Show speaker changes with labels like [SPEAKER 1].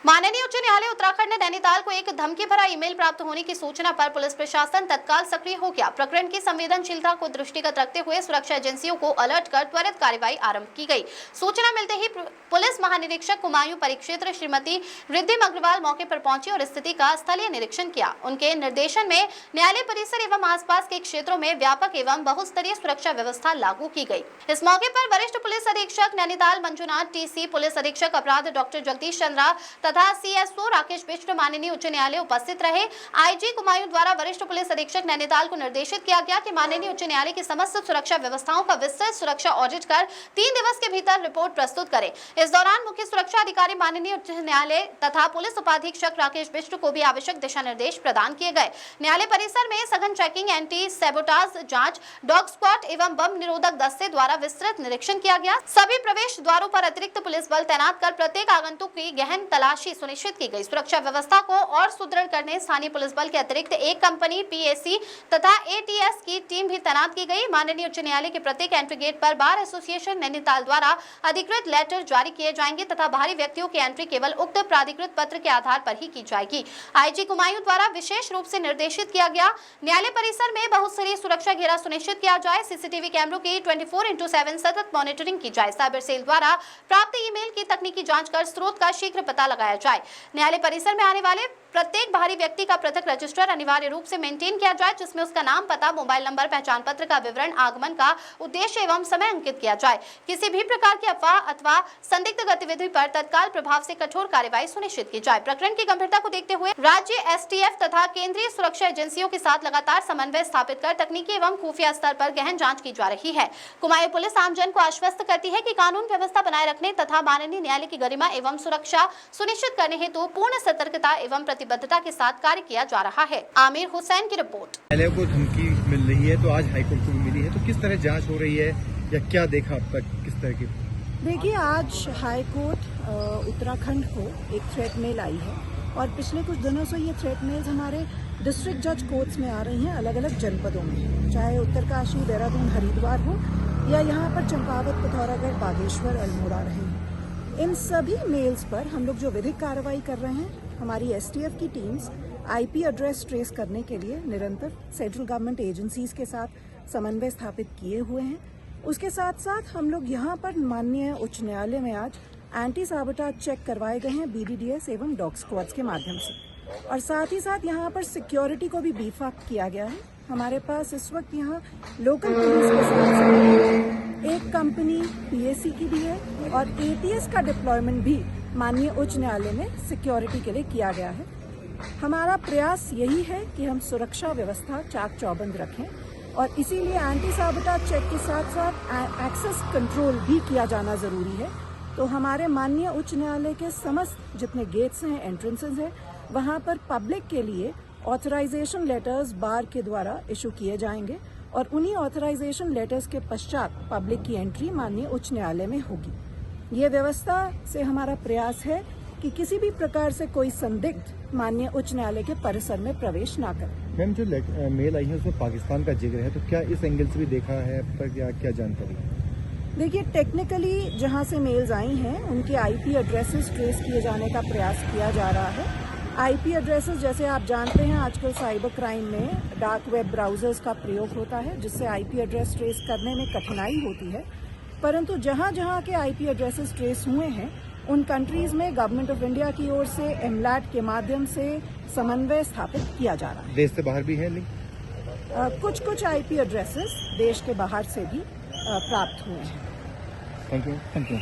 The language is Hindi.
[SPEAKER 1] माननीय उच्च न्यायालय उत्तराखंड ने नैनीताल को एक धमकी भरा ईमेल प्राप्त होने की सूचना पर पुलिस प्रशासन तत्काल सक्रिय हो गया। प्रकरण की संवेदनशीलता को दृष्टिगत रखते हुए सुरक्षा एजेंसियों को अलर्ट कर त्वरित कार्रवाई आरंभ की गई। सूचना मिलते ही पुलिस महानिरीक्षक कुमायूं परिक्षेत्र श्रीमती रिद्धिम अग्रवाल मौके पर पहुंची और स्थिति का स्थलीय निरीक्षण किया। उनके निर्देशन में न्यायालय परिसर एवं आसपास के क्षेत्रों में व्यापक एवं बहुस्तरीय सुरक्षा व्यवस्था लागू की गई। इस मौके पर वरिष्ठ पुलिस अधीक्षक नैनीताल मंजुनाथ टीसी, पुलिस अधीक्षक अपराध डॉक्टर जगदीश चंद्रा तथा सीएसओ राकेश बिष्ट माननीय उच्च न्यायालय उपस्थित रहे। आईजी कुमायूं द्वारा वरिष्ठ पुलिस अधीक्षक नैनीताल को निर्देशित किया गया कि माननीय उच्च न्यायालय की समस्त सुरक्षा व्यवस्थाओं का विस्तृत सुरक्षा ऑडिट कर 3 दिवस के भीतर रिपोर्ट प्रस्तुत करें। इस दौरान मुख्य सुरक्षा अधिकारी माननीय उच्च न्यायालय तथा पुलिस उपाधीक्षक राकेश बिष्ट को भी आवश्यक दिशा निर्देश प्रदान किए गए। न्यायालय परिसर में सघन चेकिंग, एंटी सैबोटाज जांच, डॉग स्क्वाड एवं बम निरोधक दस्ते द्वारा विस्तृत निरीक्षण किया गया। सभी प्रवेश द्वारों पर अतिरिक्त पुलिस बल तैनात कर प्रत्येक आगंतुक की गहन तलाशी सुनिश्चित की गई। सुरक्षा व्यवस्था को और सुदृढ़ करने स्थानीय पुलिस बल के अतिरिक्त एक कंपनी पीएसी तथा एटीएस की टीम भी तैनात की गई। माननीय उच्च न्यायालय के प्रत्येक एंट्री गेट पर बार एसोसिएशन नैनीताल द्वारा अधिकृत लेटर जारी किए जाएंगे तथा बाहरी व्यक्तियों की एंट्री केवल उक्त प्राधिकृत पत्र के आधार पर ही की जाएगी। आईजी कुमायूं द्वारा विशेष रूप से निर्देशित किया गया न्यायालय परिसर में बहुस्तरीय सुरक्षा घेरा सुनिश्चित किया जाए। सीसीटीवी कैमरों की 24/7 सतत मॉनिटरिंग की जाए। साइबर सेल द्वारा प्राप्त ईमेल की तकनीकी जांच कर स्रोत का शीघ्र पता लगाया जाए। न्यायालय परिसर में आने वाले प्रत्येक बाहरी व्यक्ति का पृथक रजिस्टर अनिवार्य रूप से मेंटेन किया जाए, जिसमें उसका नाम, पता, मोबाइल नंबर, पहचान पत्र का विवरण, आगमन का उद्देश्य एवं समय अंकित किया जाए। किसी भी प्रकार की अफवाह अथवा संदिग्ध गतिविधि पर तत्काल प्रभाव से कठोर कार्रवाई सुनिश्चित की जाए। प्रकरण की गंभीरता को देखते हुए राज्य एसटीएफ तथा केंद्रीय सुरक्षा एजेंसियों के साथ लगातार समन्वय स्थापित कर तकनीकी एवं खुफिया स्तर पर गहन जाँच की जा रही है। कुमायूं पुलिस आमजन को आश्वस्त करती है कि कानून व्यवस्था बनाए रखने तथा माननीय न्यायालय की गरिमा एवं सुरक्षा सुनिश्चित करने हेतु पूर्ण सतर्कता एवं प्रतिबद्धता के साथ कार्य किया जा रहा है। आमिर हुसैन की रिपोर्ट।
[SPEAKER 2] न्यायालय को धमकी मिल रही है, तो आज हाईकोर्ट को भी मिली है, तो किस तरह जांच हो रही है या क्या देखा अब तक, किस तरह की?
[SPEAKER 3] देखिए, आज हाईकोर्ट उत्तराखंड को एक थ्रेट मेल आई है और पिछले कुछ दिनों से ये थ्रेट मेल्स हमारे डिस्ट्रिक्ट जज कोर्ट्स में आ रही हैं, अलग अलग जनपदों में, चाहे उत्तरकाशी, देहरादून, हरिद्वार हो या यहाँ पर चंपावत, पिथौरागढ़, बागेश्वर, अल्मोड़ा रहे हैं। इन सभी मेल्स पर हम लोग जो विधिक कार्रवाई कर रहे हैं, हमारी एसटीएफ की टीम्स आईपी एड्रेस ट्रेस करने के लिए निरंतर सेंट्रल गवर्नमेंट एजेंसीज के साथ समन्वय स्थापित किए हुए हैं। उसके साथ साथ हम लोग यहाँ पर माननीय उच्च न्यायालय में आज एंटी साबोटाज चेक करवाए गए हैं बीडीडीएस एवं डॉग स्क्वाड्स के माध्यम से, और साथ ही साथ यहाँ पर सिक्योरिटी को भी बीफ अप किया गया है। हमारे पास इस वक्त यहाँ लोकल पुलिस के साथ एक कंपनी पीएसी की भी है और एटीएस का डिप्लॉयमेंट भी माननीय उच्च न्यायालय में सिक्योरिटी के लिए किया गया है। हमारा प्रयास यही है कि हम सुरक्षा व्यवस्था चाक चौबंद रखें और इसीलिए एंटी साबोटाज चेक के साथ साथ एक्सेस कंट्रोल भी किया जाना जरूरी है। तो हमारे माननीय उच्च न्यायालय के समस्त जितने गेट्स हैं, एंट्रेंसेस हैं, वहाँ पर पब्लिक के लिए ऑथराइजेशन लेटर्स बार के द्वारा इशू किए जाएंगे और उन्हीं ऑथराइजेशन लेटर्स के पश्चात पब्लिक की एंट्री माननीय उच्च न्यायालय में होगी। ये व्यवस्था से हमारा प्रयास है कि किसी भी प्रकार से कोई संदिग्ध माननीय उच्च न्यायालय के परिसर में प्रवेश ना करे।
[SPEAKER 2] मैम, जो मेल आई है उसमें पाकिस्तान का जिक्र है, तो क्या इस एंगल से भी देखा है अब तक या क्या जानकारी?
[SPEAKER 3] देखिए, टेक्निकली जहां से मेल्स आई हैं उनके आईपी एड्रेसेस ट्रेस किए जाने का प्रयास किया जा रहा है। आईपी एड्रेसेस, जैसे आप जानते हैं, आजकल साइबर क्राइम में डार्क वेब ब्राउजर्स का प्रयोग होता है, जिससे आईपी एड्रेस ट्रेस करने में कठिनाई होती है। परंतु जहां जहां के आईपी एड्रेसेस ट्रेस हुए हैं, उन कंट्रीज में गवर्नमेंट ऑफ इंडिया की ओर से एमलैट के माध्यम से समन्वय स्थापित किया जा रहा है।
[SPEAKER 2] देश से बाहर भी है लिंक?
[SPEAKER 3] कुछ आईपी एड्रेसेस देश के बाहर से भी प्राप्त हुए हैं।
[SPEAKER 2] Thank you.